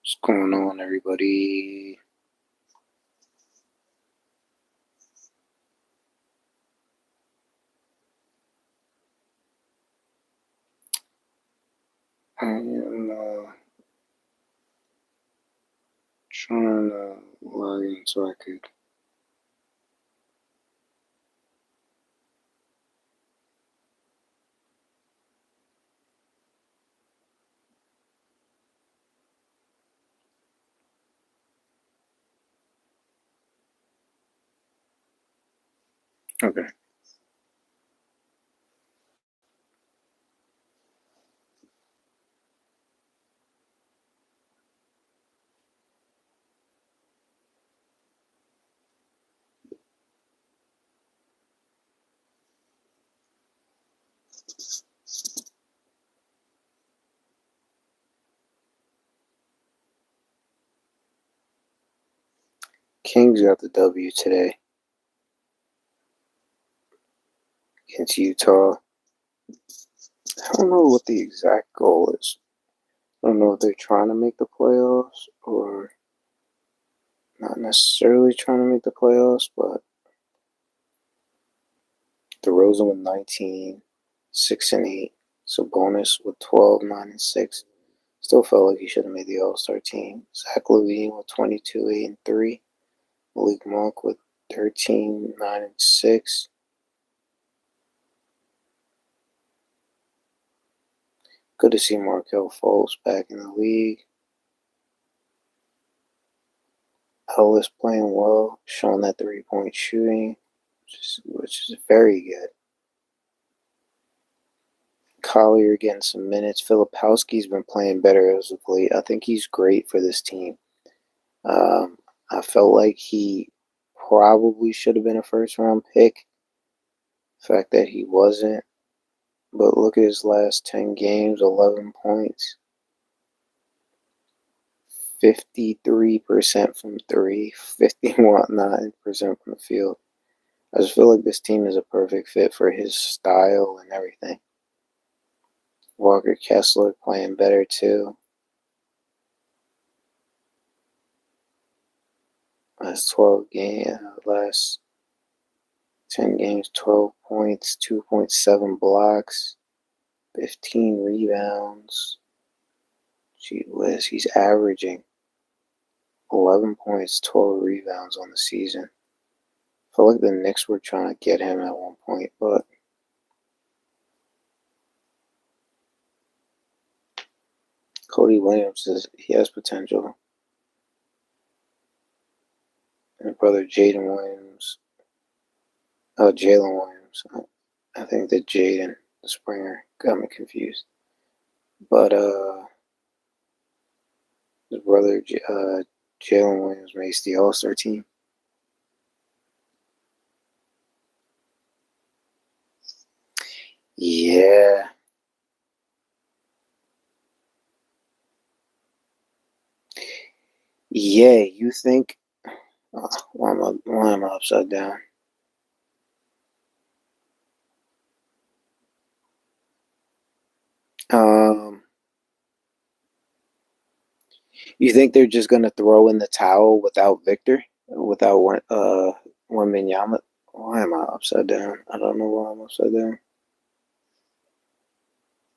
What's going on, everybody? I am trying to log in so I could. Okay. Kings got the W today against Utah. I don't know what the exact goal is. I don't know if they're trying to make the playoffs or not necessarily trying to make the playoffs, but DeRozan with 19, 6 and 8. Sabonis with 12, 9 and 6. Still felt like he should have made the All-Star team. Zach LaVine with 22, 8 and 3. Malik Monk with 13, 9 and 6. Good to see Markelle Fultz back in the league. Ellis playing well, showing that 3-point shooting, which is very good. Collier getting some minutes. Filipowski's been playing better as of late. I think he's great for this team. I felt like he probably should have been a first-round pick. The fact that he wasn't. But look at his last 10 games, 11 points. 53% from three, 51.9% from the field. I just feel like this team is a perfect fit for his style and everything. Walker Kessler playing better too. Last 10 games, 12 points, 2.7 blocks, 15 rebounds. Gee whiz, he's averaging 11 points, 12 rebounds on the season. I feel like the Knicks were trying to get him at one point, but Cody Williams he has potential. And brother Jalen Williams. I think that Jaden Springer got me confused. But his brother Jalen Williams makes the All-Star team. Yeah. Yeah, you think why am I upside down? You think they're just gonna throw in the towel without Victor? Without Wembanyama? Why am I upside down? I don't know why I'm upside down.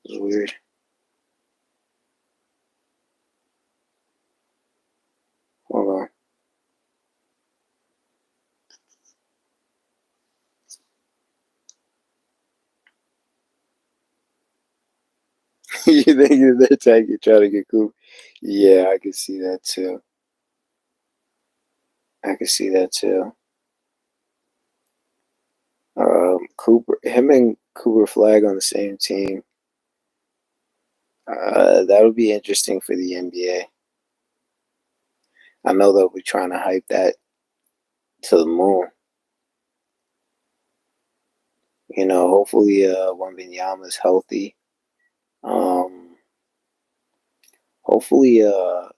It's weird. Hold on. You think they're trying to get Cooper? Yeah, I can see that too. I can see that too. Him and Cooper Flag on the same team. That would be interesting for the NBA. I know they'll be trying to hype that to the moon. Hopefully, Wembanyama is healthy. Hopefully, um,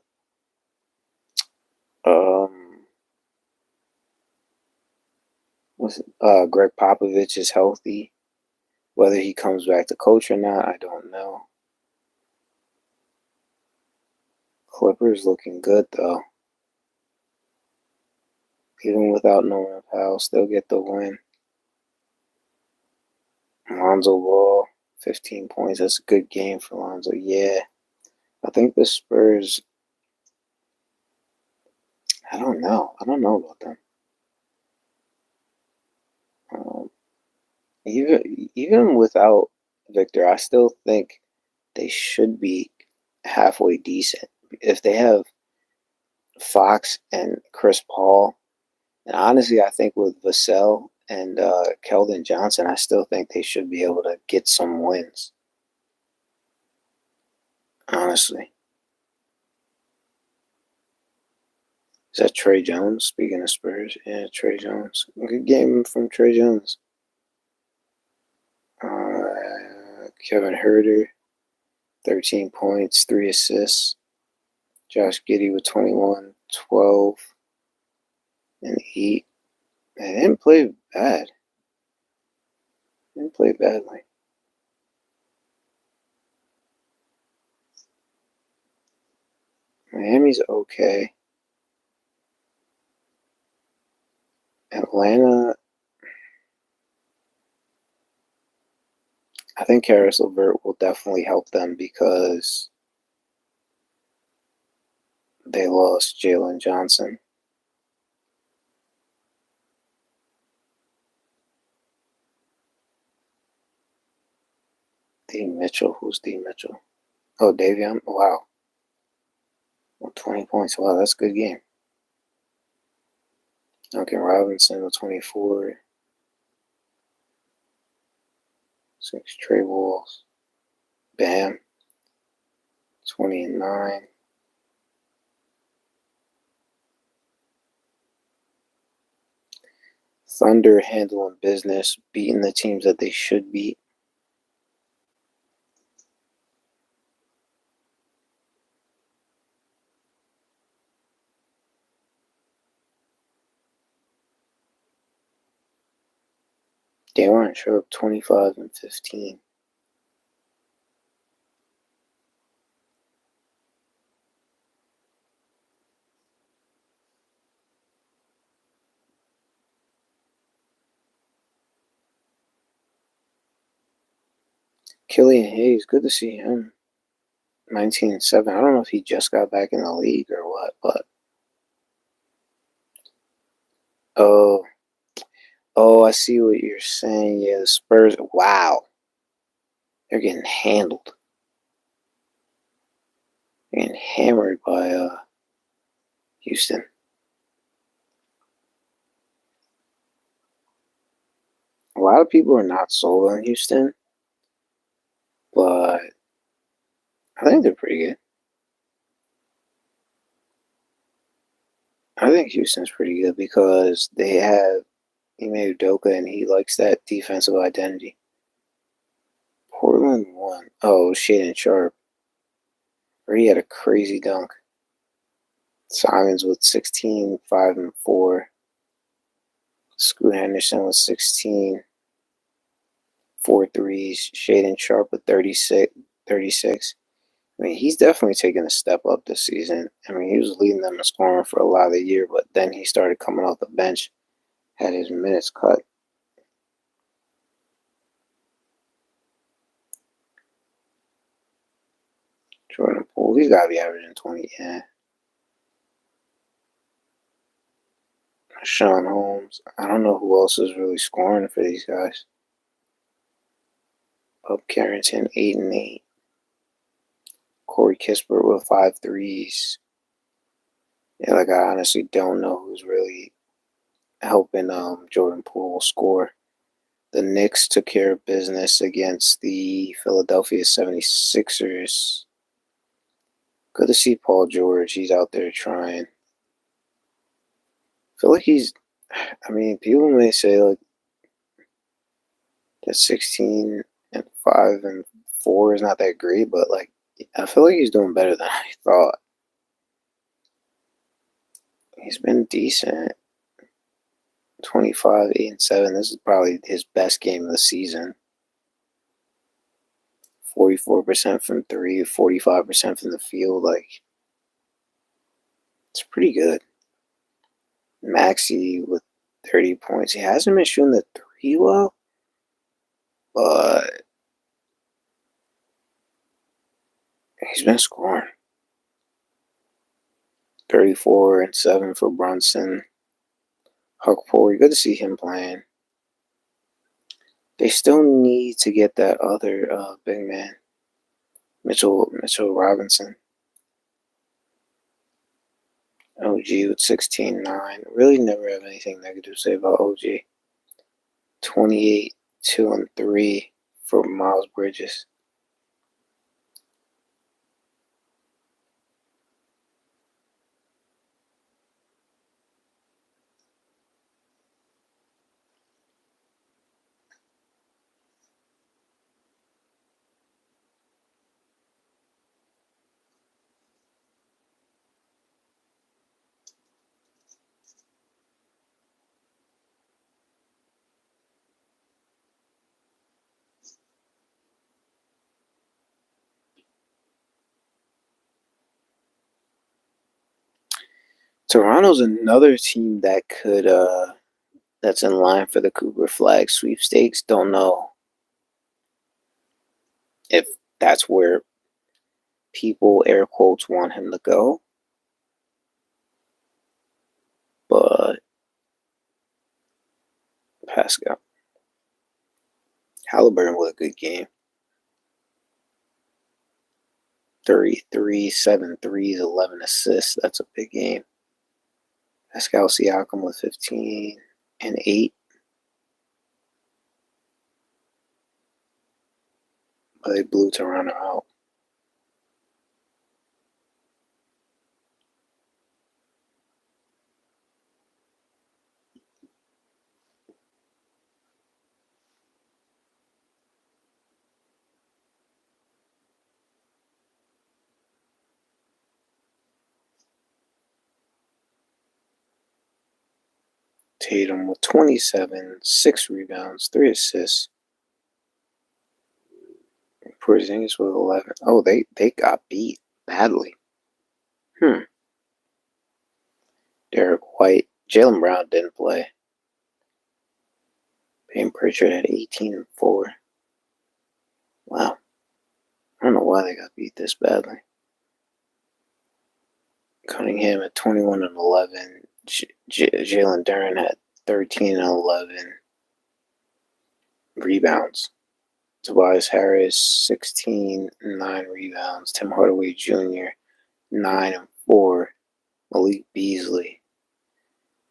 Greg Popovich is healthy. Whether he comes back to coach or not, I don't know. Clippers looking good though. Even without Norman Powell, still get the win. Lonzo Ball, 15 points. That's a good game for Lonzo. Yeah. I think the Spurs, I don't know. I don't know about them. Um, even without Victor, I still think they should be halfway decent. If they have Fox and Chris Paul, and honestly, I think with Vassell and Keldon Johnson, I still think they should be able to get some wins. Honestly. Is that Trey Jones? Speaking of Spurs, yeah, Trey Jones. Good game from Trey Jones. Kevin Huerter, 13 points, 3 assists. Josh Giddey with 21, 12, and 8. They didn't play bad. Didn't play badly. Miami's okay. Atlanta, I think Karis LeVert will definitely help them because they lost Jalen Johnson. D. Mitchell. Who's D. Mitchell? Oh, Davion. Wow. 20 points. Wow, that's a good game. Duncan Robinson with 24. 6 Trey Walls. Bam. 29. Thunder handling business, beating the teams that they should beat. They weren't sure up 25 and 15. Killian Hayes, good to see him. 19 and 7. I don't know if he just got back in the league or what, but oh, I see what you're saying. Yeah, the Spurs. Wow, they're getting handled. They're getting hammered by Houston. A lot of people are not sold on Houston, but I think they're pretty good. I think Houston's pretty good because they have Ime Udoka and he likes that defensive identity. Portland won. Oh, Shaedon Sharpe. Or he had a crazy dunk. Simons with 16, 5 and 4. Scoot Henderson with 16, 4 threes. Shaedon Sharpe with 36. 36. I mean, he's definitely taken a step up this season. I mean, he was leading them in scoring for a lot of the year, but then he started coming off the bench, had his minutes cut. Jordan Poole, he's got to be averaging 20, yeah. Sean Holmes. I don't know who else is really scoring for these guys. Bob Carrington, 8 and 8. Corey Kispert with 5 threes. Yeah, like I honestly don't know who's really helping Jordan Poole score. The Knicks took care of business against the Philadelphia 76ers. Good to see Paul George. He's out there trying. I feel like I mean, people may say like that 16 and 5 and 4 is not that great, but like I feel like he's doing better than I thought. He's been decent. 25, 8 and 7. This is probably his best game of the season. 44% from 3, 45% from the field. Like, It's pretty good. Maxey with 30 points. He hasn't been shooting the three well, but he's been scoring. 34 and 7 for Brunson. Huck Forward, good to see him playing. They still need to get that other big man, Mitchell Robinson. OG with 16-9. Really never have anything negative to say about OG. 28, 2 and 3 for Miles Bridges. Toronto's another team that could that's in line for the Cougar Flag sweepstakes. Don't know if that's where people air quotes want him to go. But Pascal Halliburton with a good game. 33, 7 threes, 11 assists. That's a big game. Pascal Siakam with 15 and 8. But they blew Toronto out. Tatum with 27, 6 rebounds, 3 assists. Porzingis with 11. Oh, they got beat badly. Derek White. Jaylen Brown didn't play. Payne Pritchard had 18 and 4. Wow. I don't know why they got beat this badly. Cunningham at 21 and 11. Jalen Duren had 13 and 11 rebounds. Tobias Harris, 16 and 9 rebounds. Tim Hardaway Jr., 9 and 4. Malik Beasley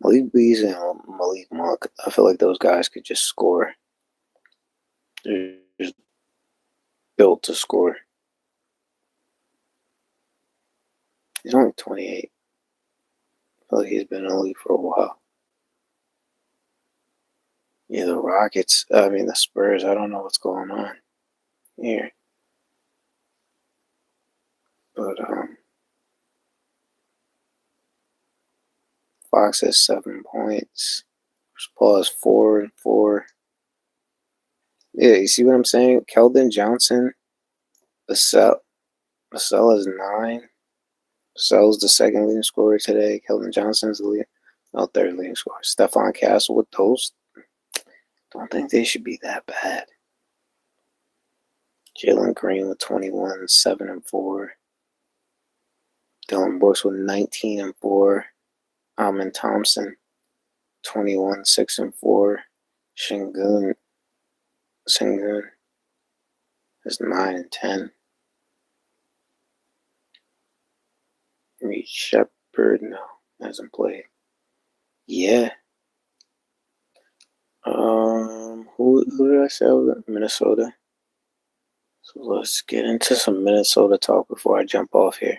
and Malik Monk. I feel like those guys could just score. They're just built to score. He's only 28. I feel like he's been in the league for a while. Yeah, the Spurs, I don't know what's going on here. But Fox has 7 points. Chris Paul has 4 and 4. Yeah, you see what I'm saying? Keldon Johnson, Vassell has 9. Vassell's the second leading scorer today. Keldon Johnson's the third leading scorer. Stephon Castle with those. Don't think they should be that bad. Jalen Green with 21, 7 and 4. Dylan Brooks with 19 and 4. Amen Thompson, 21, 6 and 4. Sengun is 9 and 10. Reed Shepard, no, hasn't played. Yeah. Who did I say was Minnesota? So let's get into some Minnesota talk before I jump off here.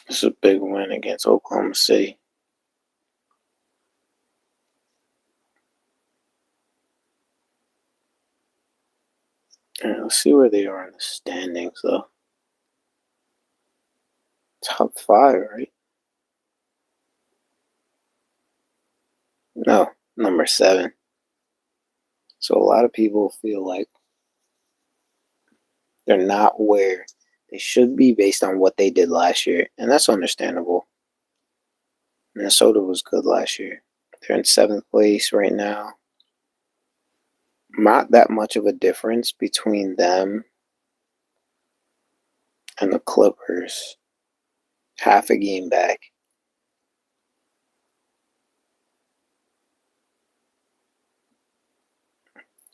This is a big win against Oklahoma City. Alright, let's see where they are in the standings, though. Top 5, right? No, number 7. So a lot of people feel like they're not where they should be based on what they did last year, and that's understandable. Minnesota was good last year. They're in 7th place right now. Not that much of a difference between them and the Clippers. Half a game back.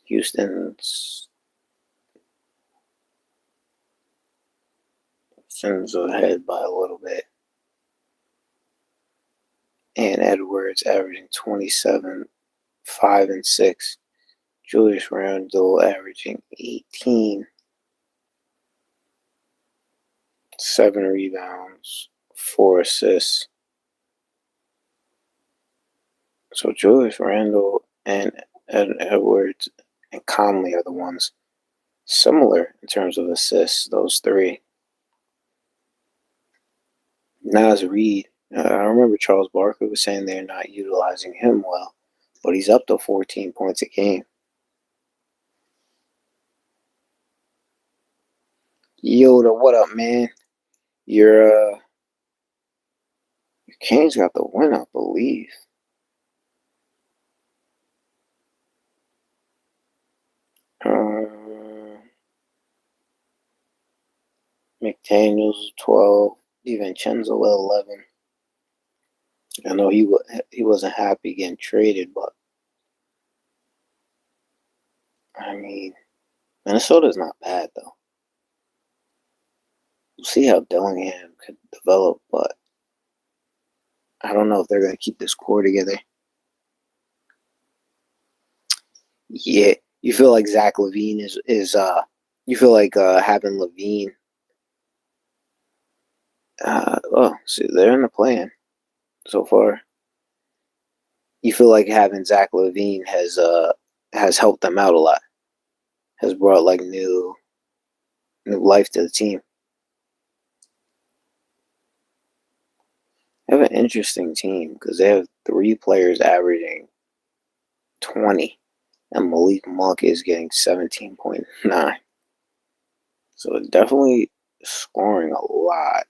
Houston's ahead by a little bit. And Edwards averaging 27, 5 and 6. Julius Randle averaging 18, 7 rebounds, 4 assists. So Julius Randle and Edwards and Conley are the ones similar in terms of assists, those three. Naz Reid, I remember Charles Barkley was saying they're not utilizing him well, but he's up to 14 points a game. Yoda, what up, man? Your Canes got the win, I believe. McDaniels 12, DiVincenzo 11. I know he wasn't happy getting traded, but I mean, Minnesota's not bad though. We'll see how Dillingham could develop, but I don't know if they're gonna keep this core together. Yeah, you feel like Zach LaVine is you feel like having LaVine. See, they're in the plan so far. You feel like having Zach LaVine has helped them out a lot, has brought like new life to the team. They have an interesting team because they have 3 players averaging 20, and Malik Monk is getting 17.9. So definitely scoring a lot.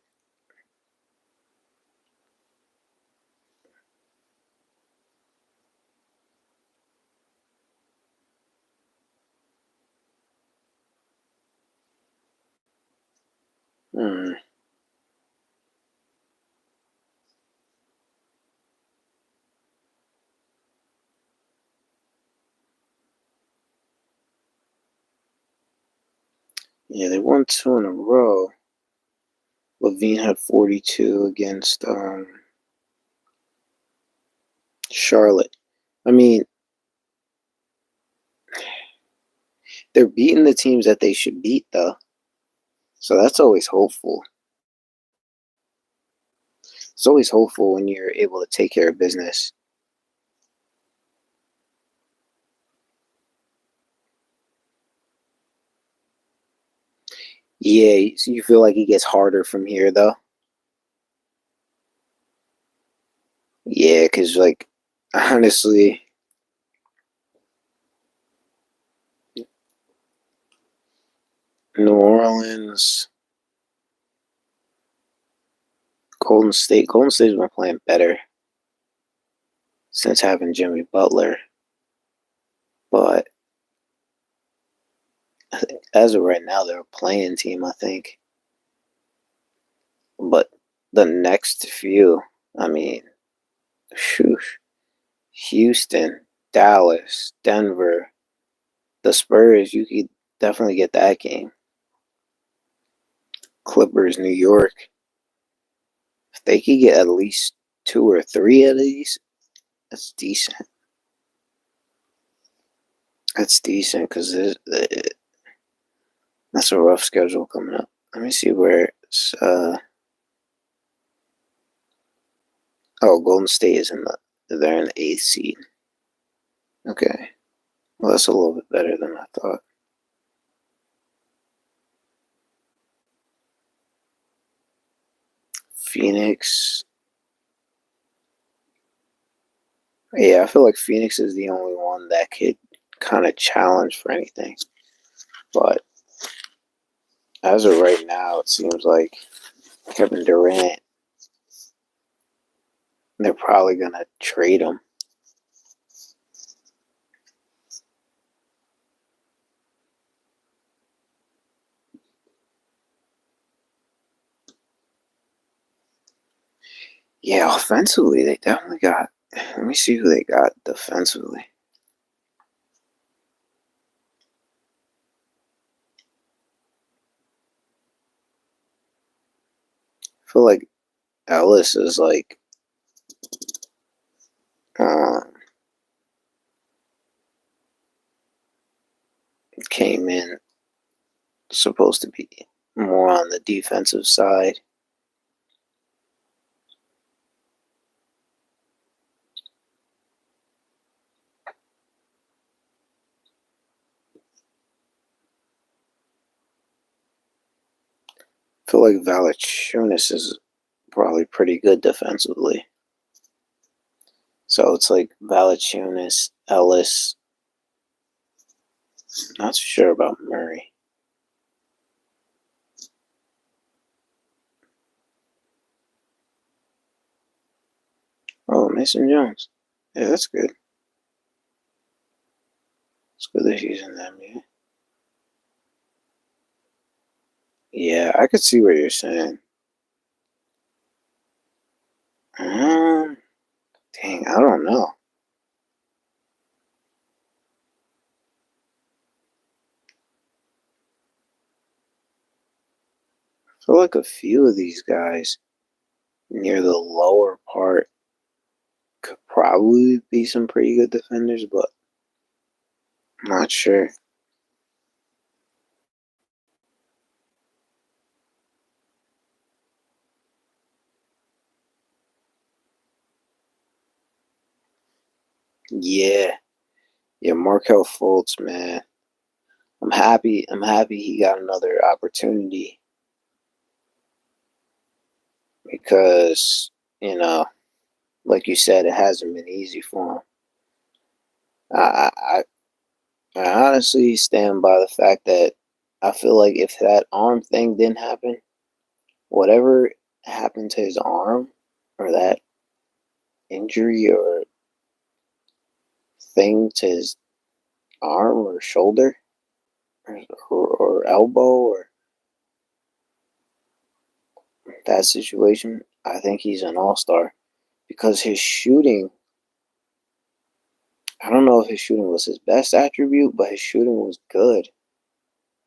Yeah, they won 2 in a row. LaVine had 42 against Charlotte. I mean, they're beating the teams that they should beat, though. So that's always hopeful. It's always hopeful when you're able to take care of business. Yeah, so you feel like it gets harder from here, though? Yeah, because, like, honestly, New Orleans, Golden State's been playing better since having Jimmy Butler. But I think as of right now, they're a playing team, I think. But the next few, I mean, shoosh, Houston, Dallas, Denver, the Spurs, you could definitely get that game. Clippers, New York. If they could get at least 2 or 3 of these, that's decent. That's decent because that's a rough schedule coming up. Let me see where it's. Golden State is they're in the 8th seed. Okay, well that's a little bit better than I thought. Phoenix. Yeah, I feel like Phoenix is the only one that could kind of challenge for anything. But as of right now, it seems like Kevin Durant, they're probably going to trade him. Yeah, offensively, they definitely got. Let me see who they got defensively. I feel like Ellis is like came in supposed to be more on the defensive side. I feel like Valanciunas is probably pretty good defensively. So it's like Valanciunas, Ellis. Not too sure about Murray. Oh, Mason Jones. Yeah, that's good. It's good that he's in the NBA. Yeah, I could see what you're saying. Um, Dang, I don't know. I feel like a few of these guys near the lower part could probably be some pretty good defenders, but I'm not sure. Yeah, yeah, Markel Fultz, man. I'm happy. I'm happy he got another opportunity because like you said, it hasn't been easy for him. I, I, I honestly stand by the fact that I feel like if that arm thing didn't happen, whatever happened to his arm or that injury or thing to his arm or shoulder or elbow or that situation, I think he's an all-star because his shooting, I don't know if his shooting was his best attribute, but his shooting was good.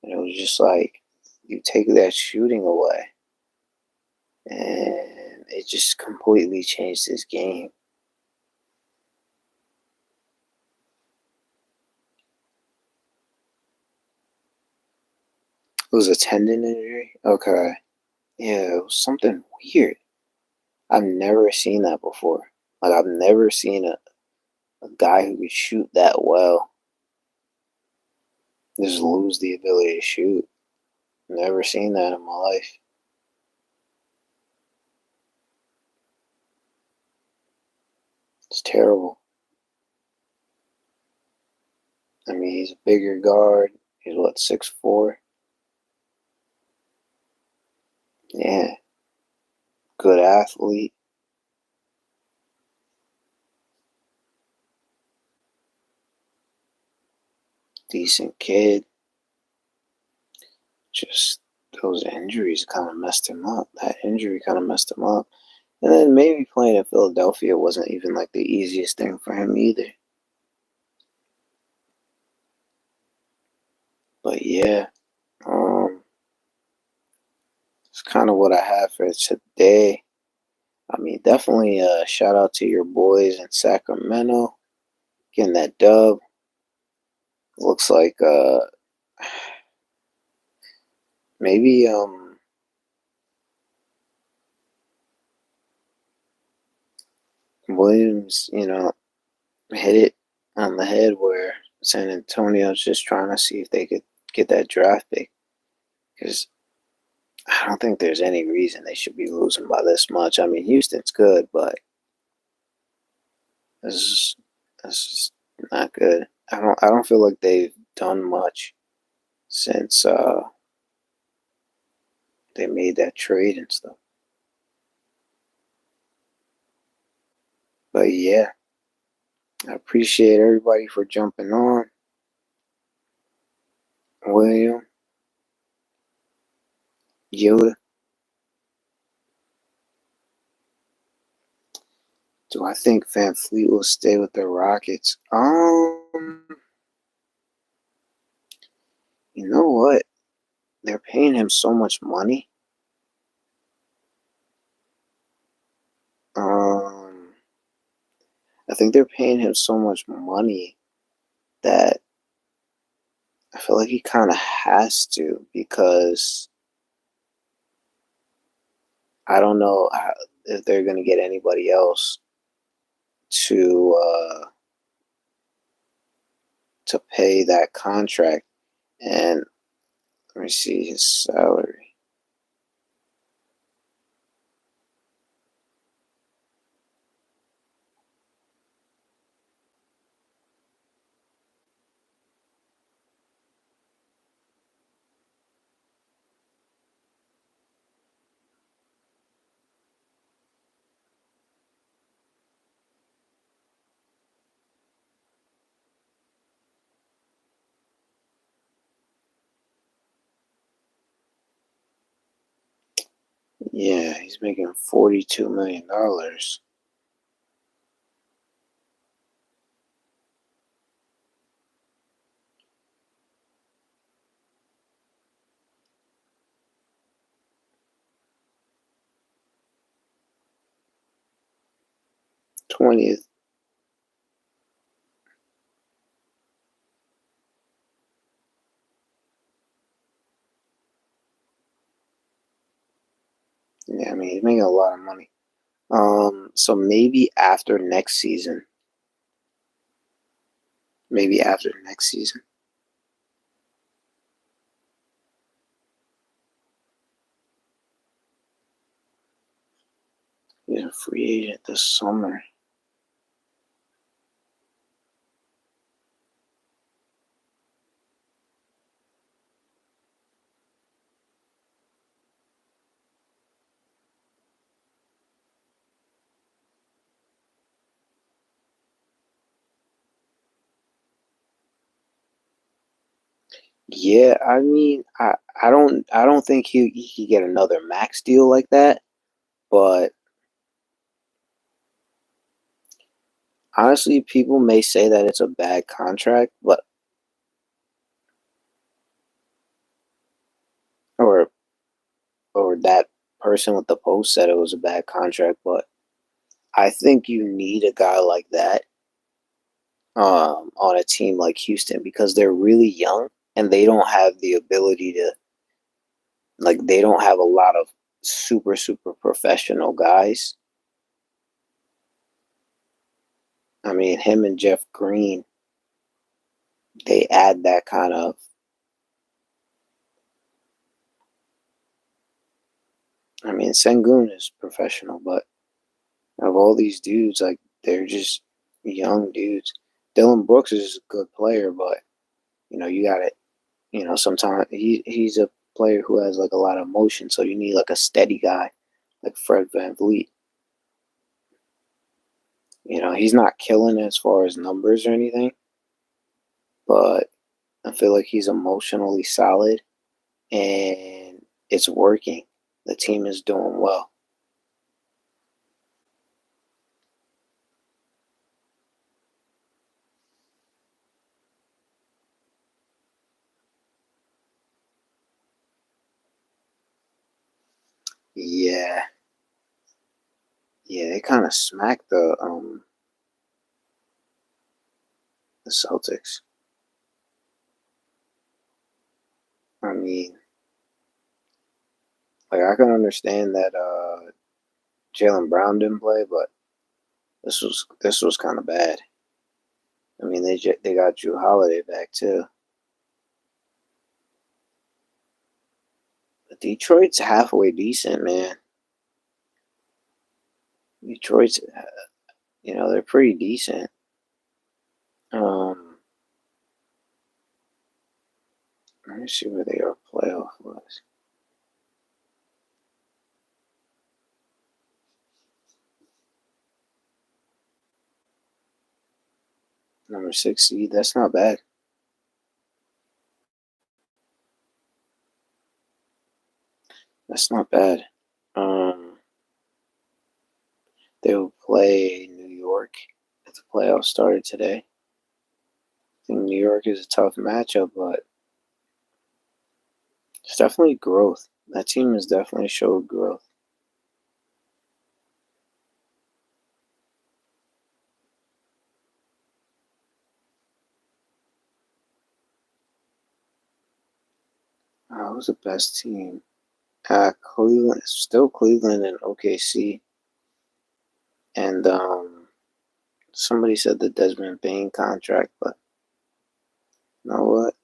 And it was just like, you take that shooting away, and it just completely changed his game. It was a tendon injury? Okay. Yeah, it was something weird. I've never seen that before. Like, I've never seen a guy who could shoot that well just lose the ability to shoot. Never seen that in my life. It's terrible. I mean, he's a bigger guard. He's what, 6'4"? Yeah, good athlete. Decent kid. Just those injuries kind of messed him up. That injury kind of messed him up. And then maybe playing in Philadelphia wasn't even like the easiest thing for him either. But yeah, it's kind of what I have for today. I mean, definitely a shout out to your boys in Sacramento getting that dub. Looks like maybe Williams, hit it on the head where San Antonio's just trying to see if they could get that draft pick. Because I don't think there's any reason they should be losing by this much. I mean, Houston's good, but this is this is not good. I don't feel like they've done much since they made that trade and stuff. But yeah, I appreciate everybody for jumping on. William, Yoda. Do I think Van Fleet will stay with the Rockets? You know what? They're paying him so much money. Um, I think they're paying him so much money that I feel like he kind of has to because I don't know if they're going to get anybody else to pay that contract. And let me see his salary. Yeah, he's making $42 million. $20th. Yeah, I mean he's making a lot of money. So maybe after next season. Maybe after next season. He's a free agent this summer. Yeah, I mean, I don't think he could get another max deal like that. But honestly, people may say that it's a bad contract, but or or that person with the post said it was a bad contract. But I think you need a guy like that on a team like Houston because they're really young and they don't have the ability to they don't have a lot of super professional guys. I mean, him and Jeff Green, they add that kind of. I mean, Sengun is professional, but of all these dudes, they're just young dudes. Dylan Brooks is a good player, but you got to, sometimes he's a player who has like a lot of motion, so you need like a steady guy like Fred VanVleet. He's not killing as far as numbers or anything, but I feel like he's emotionally solid and it's working. The team is doing well. Yeah, yeah, they kind of smacked the Celtics. I mean, like I can understand that Jalen Brown didn't play, but this was kind of bad. I mean, they got Drew Holiday back too, but Detroit's halfway decent, man. Detroit's, they're pretty decent. Um, Let me see where they are playoff wise. Number 6 seed. That's not bad. That's not bad. They will play New York if the playoffs started today. I think New York is a tough matchup, but it's definitely growth. That team has definitely showed growth. Who's the best team? Cleveland, still Cleveland and OKC. And somebody said the Desmond Bain contract, but you know what?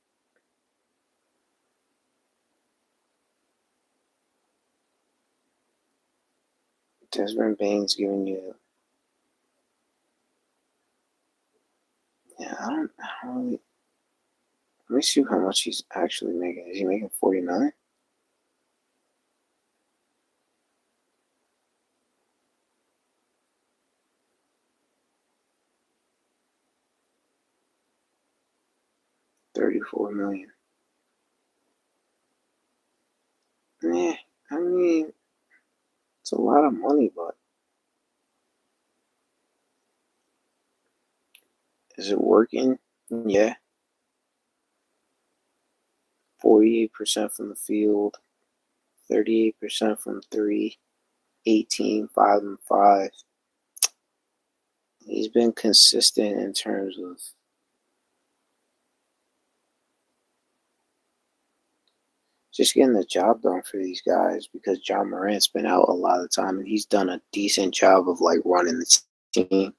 Desmond Bain's giving you. Yeah, I don't really. Let me see how much he's actually making. Is he making 49? $34 million. Yeah, I mean, it's a lot of money, but is it working? Yeah. 48% from the field, 38% from three, 18, 5 and 5. He's been consistent in terms of just getting the job done for these guys because John Morant's been out a lot of the time and he's done a decent job of like running the team.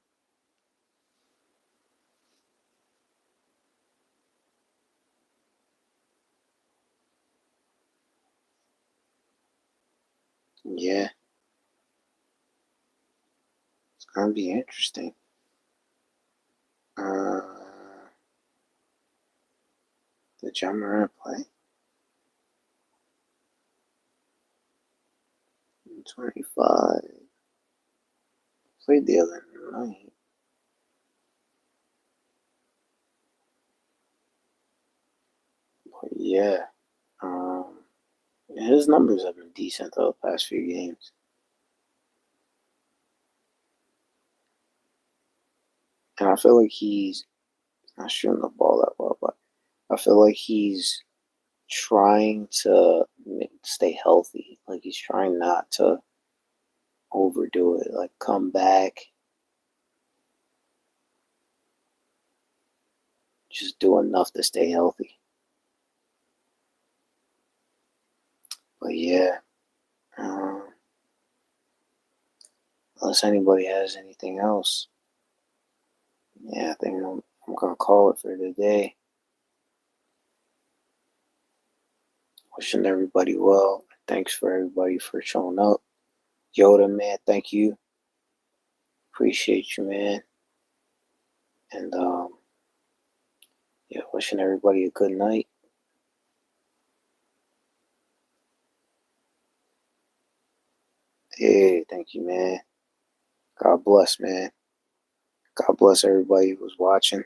Yeah, it's gonna be interesting. Uh, did John Morant play? 25. Played the other night. But yeah. Um, his numbers have been decent though the past few games. And I feel like he's not shooting the ball that well, but I feel like he's trying to stay healthy. Like he's trying not to overdo it. Like come back, just do enough to stay healthy. But yeah, um, unless anybody has anything else, yeah, I think I'm gonna call it for today. Wishing everybody well. Thanks for everybody for showing up. Yoda, man, thank you. Appreciate you, man. And yeah, wishing everybody a good night. Hey, thank you, man. God bless, man. God bless everybody who's watching.